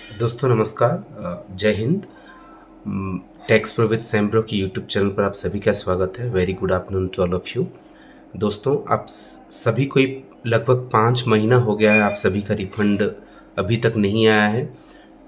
दोस्तों नमस्कार। जय हिंद। टैक्स प्रो विद सैम्ब्रो की यूट्यूब चैनल पर आप सभी का स्वागत है। Very good afternoon to all of you. दोस्तों आप सभी को लगभग 5 महीना हो गया है, आप सभी का रिफंड अभी तक नहीं आया है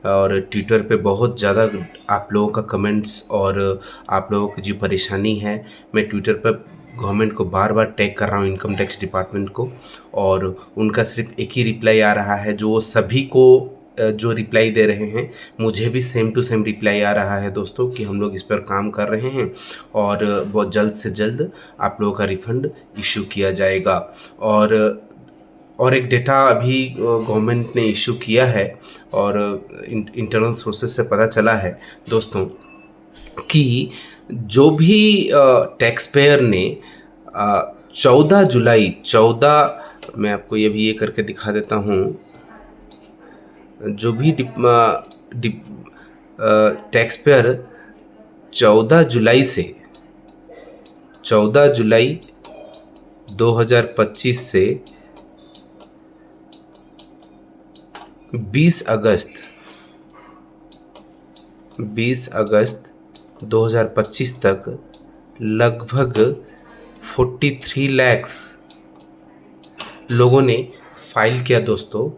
और ट्विटर पे बहुत ज़्यादा आप लोगों का कमेंट्स और आप लोगों की जो परेशानी है, मैं ट्विटर पर गवर्नमेंट को बार बार टैग कर रहा हूँ, इनकम टैक्स डिपार्टमेंट को, और उनका सिर्फ एक ही रिप्लाई आ रहा है जो सभी को जो रिप्लाई दे रहे हैं, मुझे भी सेम टू सेम रिप्लाई आ रहा है दोस्तों कि हम लोग इस पर काम कर रहे हैं और बहुत जल्द से जल्द आप लोगों का रिफ़ंड इशू किया जाएगा। और एक डेटा अभी गवर्नमेंट ने इशू किया है और इंटरनल सोर्सेज से पता चला है दोस्तों कि जो भी टैक्स पेयर ने 14 जुलाई, मैं आपको ये करके दिखा देता हूँ, जो भी टैक्स पेयर 14 जुलाई 2025 से 20 अगस्त 2025 तक लगभग 43 लाख लोगों ने फाइल किया दोस्तों,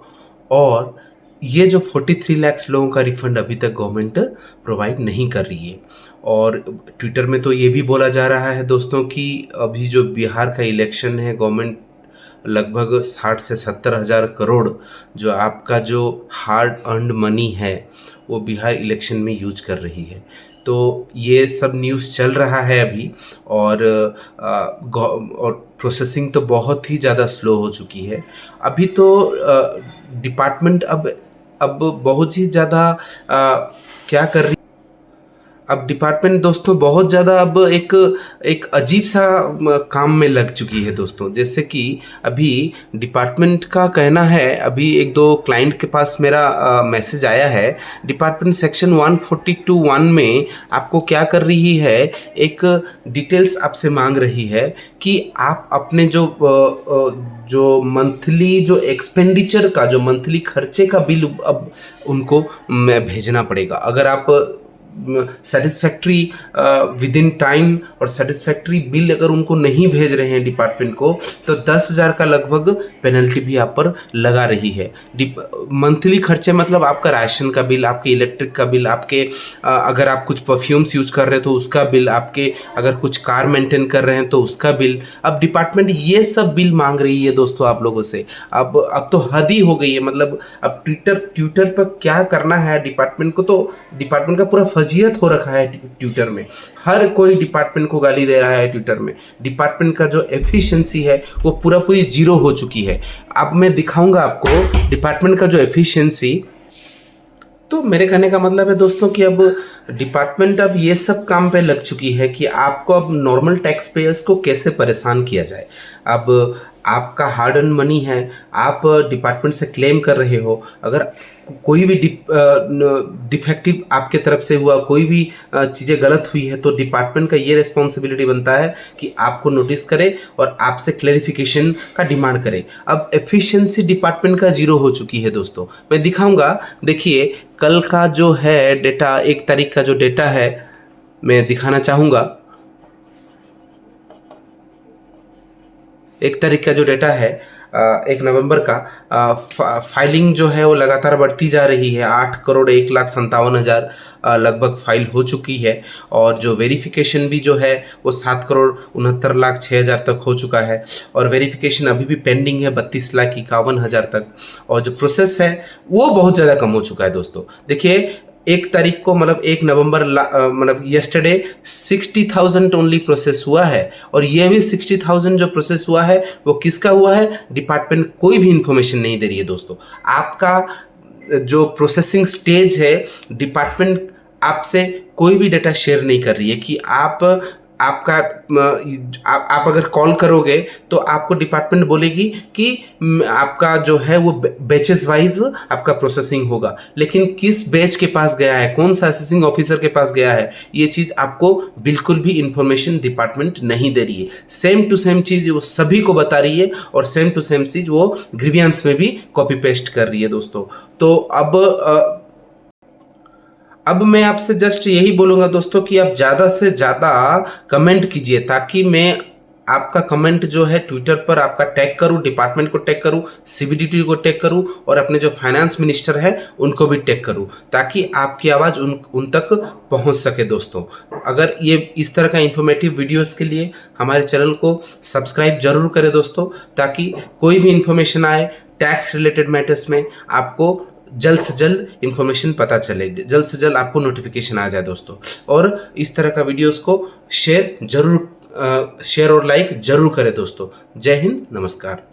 और ये जो 43 लाख लोगों का रिफंड अभी तक गवर्नमेंट प्रोवाइड नहीं कर रही है। और ट्विटर में तो ये भी बोला जा रहा है दोस्तों कि अभी जो बिहार का इलेक्शन है, गवर्नमेंट लगभग 60 से 70 हज़ार करोड़ जो आपका जो हार्ड अर्नड मनी है वो बिहार इलेक्शन में यूज कर रही है। तो ये सब न्यूज़ चल रहा है अभी, और प्रोसेसिंग तो बहुत ही ज़्यादा स्लो हो चुकी है। अभी तो डिपार्टमेंट अब बहुत ही ज़्यादा क्या कर रही, अब डिपार्टमेंट दोस्तों बहुत ज़्यादा अब एक अजीब सा काम में लग चुकी है दोस्तों। जैसे कि अभी डिपार्टमेंट का कहना है, अभी एक दो क्लाइंट के पास मेरा मैसेज आया है, डिपार्टमेंट सेक्शन 142(1) में आपको क्या कर रही है, एक डिटेल्स आपसे मांग रही है कि आप अपने जो मंथली जो एक्सपेंडिचर का, जो मंथली खर्चे का बिल अब उनको भेजना पड़ेगा। अगर आप सेटिस्फैक्ट्री विद इन टाइम और सेटिस्फैक्ट्री बिल अगर उनको नहीं भेज रहे हैं डिपार्टमेंट को, तो 10,000 का लगभग पेनल्टी भी आप पर लगा रही है। मंथली खर्चे मतलब आपका राशन का बिल, आपके इलेक्ट्रिक का बिल, आपके अगर आप कुछ परफ्यूम्स यूज कर रहे हैं तो उसका बिल, आपके अगर कुछ कार मेंटेन कर रहे हैं तो उसका बिल। अब डिपार्टमेंट ये सब बिल मांग रही है दोस्तों आप लोगों से। अब तो हद ही हो गई है। मतलब अब ट्विटर पर क्या करना है डिपार्टमेंट को, तो डिपार्टमेंट का पूरा फजीयत हो रखा है ट्विटर में। हर कोई डिपार्टमेंट को गाली दे रहा है ट्विटर में। डिपार्टमेंट का जो एफिशिएंसी है वो पूरी जीरो हो चुकी है। अब मैं दिखाऊंगा आपको डिपार्टमेंट का जो एफिशिएंसी। तो मेरे कहने का मतलब है दोस्तों कि अब डिपार्टमेंट अब ये सब काम पे लग चुकी है कि आपको अब नॉर्मल टैक्स पेयर्स को कैसे परेशान किया जाए। अब आपका हार्ड अर्न मनी है, आप डिपार्टमेंट से क्लेम कर रहे हो, अगर कोई भी डिफेक्टिव आपके तरफ से हुआ, कोई भी चीज़ें गलत हुई है, तो डिपार्टमेंट का ये रिस्पॉन्सिबिलिटी बनता है कि आपको नोटिस करे और आपसे क्लैरिफिकेशन का डिमांड करे। अब एफिशिएंसी डिपार्टमेंट का जीरो हो चुकी है दोस्तों। मैं दिखाऊंगा, देखिए कल का जो है डेटा, 1 तारीख का जो डेटा है मैं दिखाना चाहूँगा। 1 तारीख का जो डेटा है, 1 नवंबर का, फाइलिंग जो है वो लगातार बढ़ती जा रही है। 8,01,57,000 लगभग फाइल हो चुकी है, और जो वेरिफिकेशन भी जो है वो 7,69,06,000 तक हो चुका है, और वेरिफिकेशन अभी भी पेंडिंग है 32,51,000 तक, और जो प्रोसेस है वो बहुत ज़्यादा कम हो चुका है दोस्तों। देखिए 1 तारीख को मतलब 1 नवंबर मतलब यस्टरडे 60,000 ओनली प्रोसेस हुआ है, और ये भी 60,000 जो प्रोसेस हुआ है वो किसका हुआ है, डिपार्टमेंट कोई भी इंफॉर्मेशन नहीं दे रही है दोस्तों। आपका जो प्रोसेसिंग स्टेज है, डिपार्टमेंट आपसे कोई भी डेटा शेयर नहीं कर रही है कि आप अगर कॉल करोगे तो आपको डिपार्टमेंट बोलेगी कि आपका जो है वो बैचेस वाइज आपका प्रोसेसिंग होगा, लेकिन किस बैच के पास गया है, कौन सा असेसिंग ऑफिसर के पास गया है, ये चीज़ आपको बिल्कुल भी इंफॉर्मेशन डिपार्टमेंट नहीं दे रही है। सेम टू सेम चीज़ वो सभी को बता रही है, और सेम टू सेम चीज़ वो ग्रीवियंस में भी कॉपी पेस्ट कर रही है दोस्तों। तो अब अब मैं आपसे जस्ट यही बोलूँगा दोस्तों कि आप ज़्यादा से ज़्यादा कमेंट कीजिए, ताकि मैं आपका कमेंट जो है ट्विटर पर आपका टैग करूं, डिपार्टमेंट को टैग करूं, सीबीडीटी को टैग करूं और अपने जो फाइनेंस मिनिस्टर है उनको भी टैग करूं, ताकि आपकी आवाज़ उन तक पहुंच सके दोस्तों। अगर ये इस तरह का इंफॉर्मेटिव वीडियोस के लिए हमारे चैनल को सब्सक्राइब जरूर करें दोस्तों, ताकि कोई भी इंफॉर्मेशन आए टैक्स रिलेटेड मैटर्स में आपको जल्द से जल्द इंफॉर्मेशन पता चले, जल्द से जल्द आपको नोटिफिकेशन आ जाए दोस्तों। और इस तरह का वीडियोस को शेयर और लाइक जरूर करें दोस्तों। जय हिंद, नमस्कार।